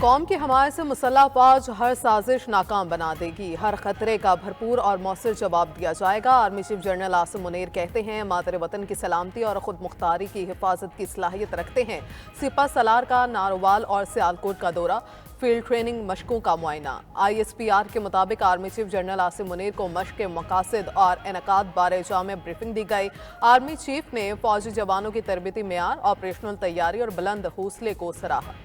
कौम की हमायत से मुसल्लह फौज हर साजिश नाकाम बना देगी, हर खतरे का भरपूर और मौसर जवाब दिया जाएगा। Army chief general Asim Munir कहते हैं, मादर वतन की सलामती और खुद मुख्तारी की हिफाजत की सलाहियत रखते हैं। सिपा सलार का नारोवाल और सियालकोट का दौरा, फील्ड ट्रेनिंग मशकों का मुआयना। ISPR के मुताबिक army chief general Asim Munir को मशक के मकासद और इनकाद बारे जामे ब्रीफिंग दी गई। आर्मी चीफ ने फौजी जवानों की तरबियती मेयार, ऑपरेशनल तैयारी और बुलंद हौसले को सराहा।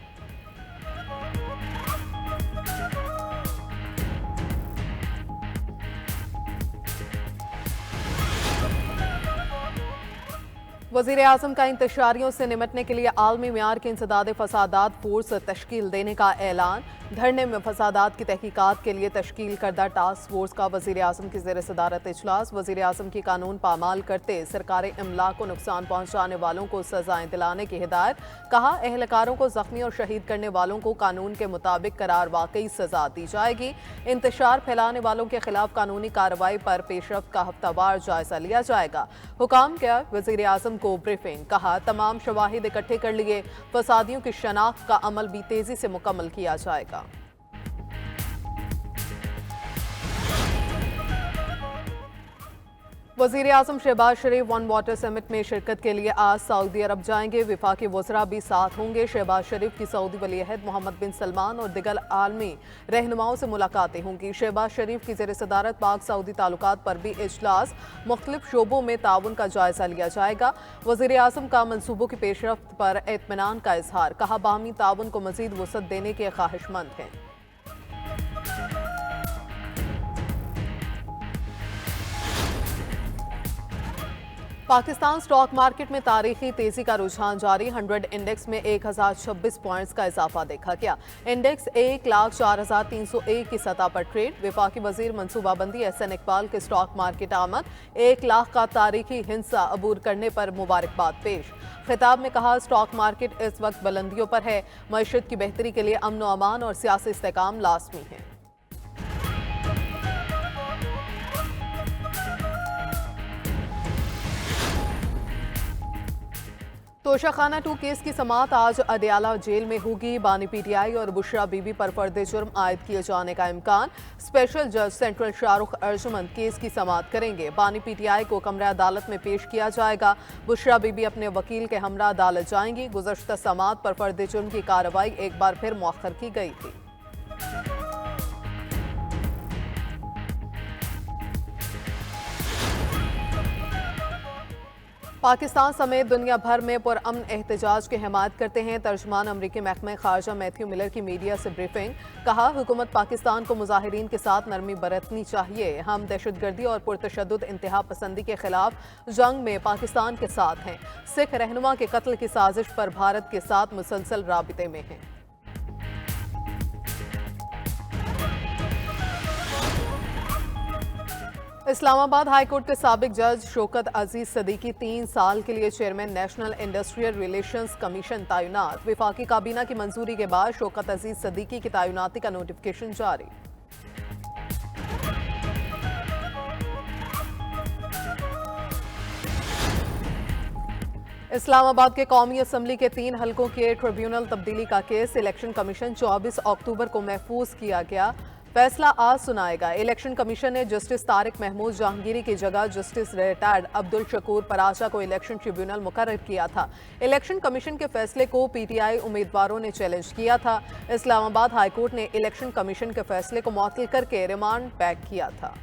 वज़ीर आज़म का इंतशारियों से निमटने के लिए आलमी मेयार के इंसदाद फसादात फोर्स तश्कील देने का ऐलान। धरने में फसादात की तहकीकात के लिए तश्कील करदा टास्क फोर्स का वज़ीर आज़म की ज़ेर सदारत इजलास। वज़ीर आज़म की कानून पामाल करते सरकार इमला को नुकसान पहुँचाने वालों को सजाएं दिलाने की हिदायत। कहा, एहलकारों को जख्मी और शहीद करने वालों को कानून के मुताबिक करार वाकई सजा दी जाएगी। इंतशार फैलाने वालों के खिलाफ कानूनी कार्रवाई पर पेशरफ्त का हफ्तावार जायजा लिया जाएगा। हुकाम किया वज़ीर आज़म को ब्रीफिंग। कहा, तमाम शवाहिद इकट्ठे कर लिए, फसादियों की शनाख्त का अमल भी तेजी से मुकम्मल किया जाएगा। वज़ीर आज़म शहबाज शरीफ वन वाटर समिट में शिरकत के लिए आज सऊदी अरब जाएंगे। विफाकी वज़रा भी साथ होंगे। शहबाज शरीफ की सऊदी वलीअहद मोहम्मद बिन सलमान और दिगर आलमी रहनुमाओं से मुलाकातें होंगी। शहबाज शरीफ की ज़ेर सदारत पाक सऊदी ताल्लुकात पर भी इजलास, मुख्तलिफ शोबों में ताउन का जायजा लिया जाएगा। वज़ीर आज़म का मनसूबों की पेशरफ्त पर इत्मीनान का इजहार। कहा, बाहमी ताउन को मज़ीद वसअत देने के ख्वाहिशमंद हैं। पाकिस्तान स्टॉक मार्केट में तारीखी तेजी का रुझान जारी। 100 इंडेक्स में 1026 पॉइंट्स का इजाफा देखा गया। इंडेक्स 1,04,301 की सतह पर ट्रेड। वफाकी वजीर मनसूबाबंदी SN इकबाल के स्टॉक मार्केट आमद 1 लाख का तारीखी हिंसा अबूर करने पर मुबारकबाद पेश। खिताब में कहा, स्टॉक मार्केट इस वक्त बुलंदियों पर है। मईशत की बेहतरी के लिए अमन व अमान और सियासी इस्तेकाम लाजमी है। तोशाखाना 2 केस की समाअत आज अदयाला जेल में होगी। बानी PTI और बुशरा बीबी पर फर्द जुर्म आयद किए जाने का इम्कान। स्पेशल जज सेंट्रल शाहरुख अर्जुमंद केस की समाअत करेंगे। बानी PTI को कमरा अदालत में पेश किया जाएगा। बुशरा बीबी अपने वकील के हमरा अदालत जाएंगी। गुज़श्ता समाअत पर फर्द जुर्म की कार्रवाई एक बार फिर मुअख्खर की गई थी। पाकिस्तान समेत दुनिया भर में पुरअमन एहतजाज की हिमायत करते हैं। तर्जुमान अमरीकी महकमा खारजा मैथ्यू मिलर की मीडिया से ब्रीफिंग। कहा, हुकूमत पाकिस्तान को मुजाहिरीन के साथ नरमी बरतनी चाहिए। हम दहशतगर्दी और पुरतशद्दुद इंतहा पसंदी के खिलाफ जंग में पाकिस्तान के साथ हैं। सिख रहनुमा के कत्ल की साजिश पर भारत के साथ मुसलसल राबिते में हैं। इस्लामाबाद हाई कोर्ट के साबिक जज शौकत अजीज सदीकी 3 साल के लिए chairman national industrial relations commission तैनात। विफाकी काबीना की मंजूरी के बाद शौकत अजीज सदीकी की तैनाती का नोटिफिकेशन जारी। इस्लामाबाद के कौमी असम्बली के 3 हलकों के ट्रिब्यूनल तब्दीली का केस इलेक्शन कमीशन 24 अक्टूबर को महफूज किया गया। फैसला आज सुनाएगा। इलेक्शन कमीशन ने जस्टिस तारिक महमूद जहांगीरी की जगह जस्टिस रिटायर्ड अब्दुल शकूर पराशा को इलेक्शन ट्रिब्यूनल मुकर्रर किया था। इलेक्शन कमीशन के फैसले को PTI उम्मीदवारों ने चैलेंज किया था। इस्लामाबाद हाईकोर्ट ने इलेक्शन कमीशन के फैसले को मुअत्तल करके रिमांड बैक किया था।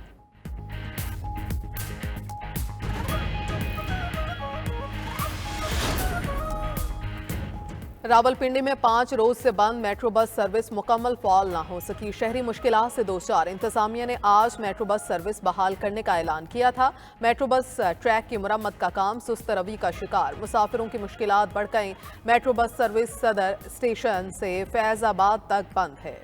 रावलपिंडी में 5 रोज से बंद मेट्रो बस सर्विस मुकम्मल फाल ना हो सकी। शहरी मुश्किलात से दो चार। इंतजामिया ने आज मेट्रो बस सर्विस बहाल करने का ऐलान किया था। मेट्रो बस ट्रैक की मुरम्मत का काम सुस्त रवि का शिकार। मुसाफिरों की मुश्किलात बढ़ गई। मेट्रो बस सर्विस सदर स्टेशन से फैजाबाद तक बंद है।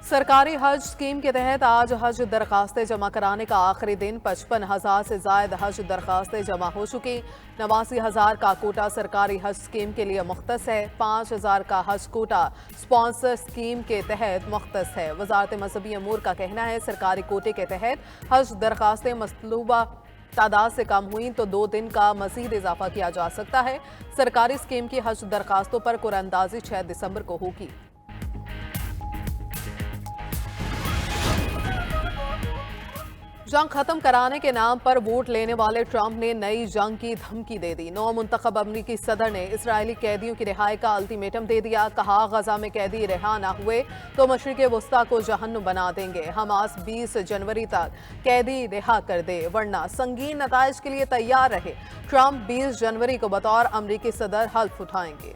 सरकारी हज स्कीम के तहत आज हज दरखास्तें जमा कराने का आखिरी दिन। 55,000 से जायद हज दरखास्तें जमा हो चुकी। 89,000 का कोटा सरकारी हज स्कीम के लिए मुख्तस है। 5,000 का हज कोटा स्पॉन्सर स्कीम के तहत मुख्तस है। वजारत मजहबी अमूर का कहना है, सरकारी कोटे के तहत हज दरखास्तें मतलूबा तादाद से कम हुई तो 2 दिन का मजीद इजाफा किया जा सकता है। सरकारी स्कीम की हज दरखास्तों पर कुरानंदाजी 6 दिसंबर को होगी। जंग खत्म कराने के नाम पर वोट लेने वाले ट्रंप ने नई जंग की धमकी दे दी। नौ मुंतखब अमरीकी सदर ने इसराइली कैदियों की रिहाई का अल्टीमेटम दे दिया। कहा, गजा में कैदी रिहा ना हुए तो मशरिक़ वस्ता को जहन्नुम बना देंगे। हमास 20 जनवरी तक कैदी रिहा कर दे वरना संगीन नताइज के लिए तैयार रहे। ट्रंप 20 जनवरी को बतौर अमरीकी सदर हल्फ उठाएंगे।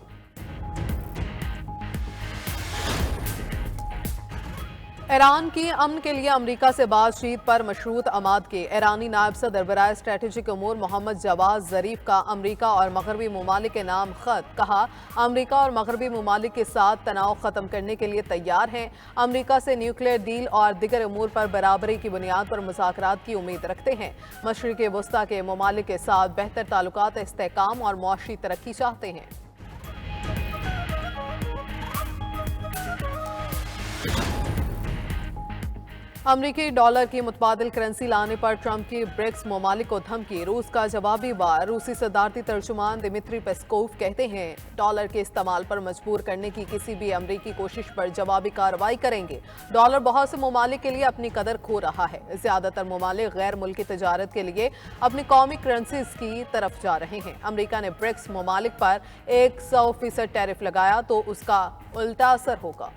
ईरान की अमन के लिए अमरीका से बातचीत पर मशरूत अमाद के ईरानी नायब सदर बराए स्ट्रेटेजिक उमूर मोहम्मद जवाद जरीफ का अमरीका और मगरबी ममालिक के नाम खत। कहा, अमरीका और मगरबी ममालिक के साथ तनाव खत्म करने के लिए तैयार हैं। अमरीका से न्यूक्लियर डील और दिगर उमूर पर बराबरी की बुनियाद पर मुज़ाकरात की उम्मीद रखते हैं। मशरिक़ वस्ता के ममालिक के साथ बेहतर ताल्लुकात, इस्तेहकाम और मुआशी तरक्की चाहते हैं। अमरीकी डॉलर की मुतबादिल करेंसी लाने पर ट्रंप की ब्रिक्स ममालिक को धमकी। रूस का जवाबी वार। रूसी सदारती तर्जुमान दिमित्री पेस्कोव कहते हैं, डॉलर के इस्तेमाल पर मजबूर करने की किसी भी अमरीकी कोशिश पर जवाबी कार्रवाई करेंगे। डॉलर बहुत से ममालिक के लिए अपनी कदर खो रहा है। ज्यादातर ममालिक गैर मुल्की तजारत के लिए अपनी कौमी करेंसीज की तरफ जा रहे हैं। अमरीका ने ब्रिक्स ममालिक पर 100% टैरिफ लगाया तो उसका उल्टा असर होगा।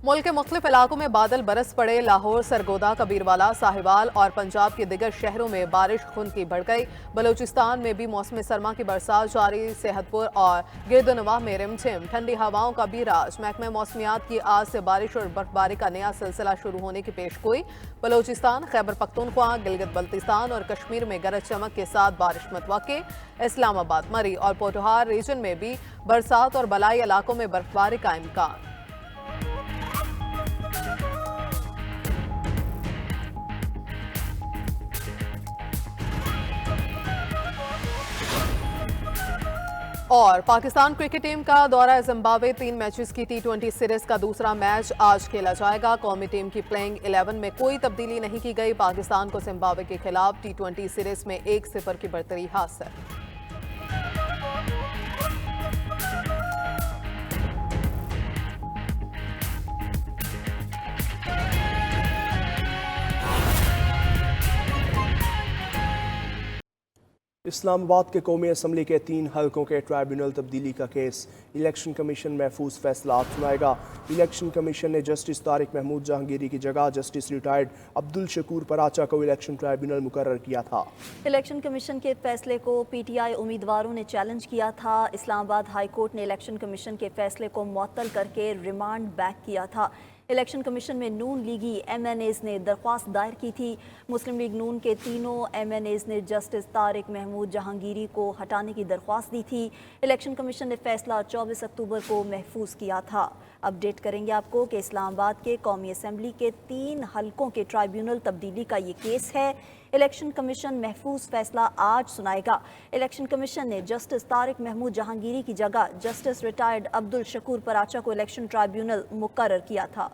मुल्क के मुख्तलिफ इलाकों में बादल बरस पड़े। लाहौर, सरगोदा, कबीरवाला, साहिवाल और पंजाब के दिगर शहरों में बारिश खुंद की बढ़ गई। बलूचिस्तान में भी मौसम सरमा की बरसात जारी। सेहतपुर और गिरदनवाह में रिमझिम ठंडी हवाओं का भी राज। महकमा मौसमियात की आज से बारिश और बर्फबारी का नया सिलसिला शुरू होने की पेशगोई। बलूचिस्तान, खैबर पख्तूनख्वा, गिलगित बल्तिस्तान और कश्मीर में गरज चमक के साथ बारिश मुतवक्के। इस्लामाबाद, मरी और पोटोहार रीजन में भी बरसात और बलाई इलाकों में बर्फबारी का इम्कान। और पाकिस्तान क्रिकेट टीम का दौरा जिम्बाब्वे। 3 मैचेस की T20 सीरीज का दूसरा मैच आज खेला जाएगा। कौमी टीम की प्लेइंग 11 में कोई तब्दीली नहीं की गई। पाकिस्तान को जिम्बाब्वे के खिलाफ T20 सीरीज में 1-0 की बढ़तरी हासिल। इस्लामाबाद के कौमी असम्बली के 3 हलकों के ट्राइब्यूनल तब्दीली का केस। इलेक्शन कमीशन महफूज फैसला आज सुनाएगा। इलेक्शन कमीशन ने जस्टिस तारिक महमूद जहांगीरी की जगह जस्टिस रिटायर्ड अब्दुल शकूर पराचा को इलेक्शन ट्राइब्यूनल मुकर्रर किया था। इलेक्शन कमीशन के फैसले को PTI उम्मीदवारों ने चैलेंज किया था। इस्लामाबाद हाई कोर्ट ने इलेक्शन कमीशन के फैसले को मुअत्तल करके रिमांड बैक किया था। इलेक्शन कमीशन में नून लीगी MNAs ने दरख्वास्त दायर की थी। मुस्लिम लीग नून के तीनों MNAs ने जस्टिस तारिक महमूद जहांगीरी को हटाने की दरख्वास्त दी थी। इलेक्शन कमीशन ने फैसला 24 अक्टूबर को महफूज किया था। अपडेट करेंगे आपको कि इस्लामाबाद के कौमी असम्बली के 3 हलकों के ट्राइब्यूनल तब्दीली का ये केस है। इलेक्शन कमीशन महफूज फैसला आज सुनाएगा। इलेक्शन कमीशन ने जस्टिस तारिक महमूद जहांगीरी की जगह जस्टिस रिटायर्ड अब्दुल शकूर पराचा को इलेक्शन ट्राइब्यूनल मुकर्रर किया था।